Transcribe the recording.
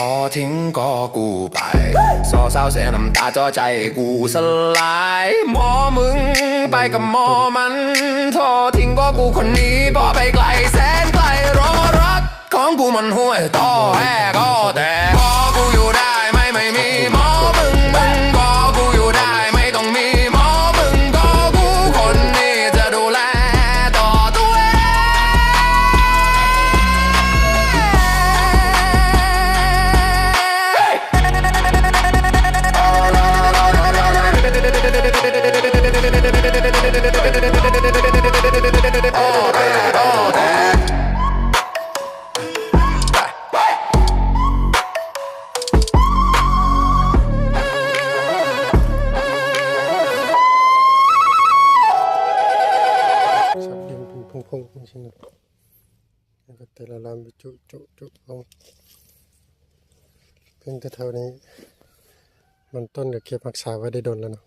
อทิ้งก็กูไปสอสาวเสียน้ำตาจอใจกูสลายหมอมึงไปกับหมอมันทอทิ้งก็กูคนนี้พอไปไกลแสนไกลรอรักของกูมันห่วยต่อแห่ก็แต่พอกูอยู่ได้ไม่มีหมอมึงก็กูอยู่ได้ไม่ต้องมีหมอมึงก็กูคนนี้จะดูแลต่อตัวเองพงจริงๆแล้วก็แต่ละลำจุลงเพียงแต่เท่านี้มันต้นเดี๋ยวเก็บรักษาไว้ได้ดนแล้วเนาะ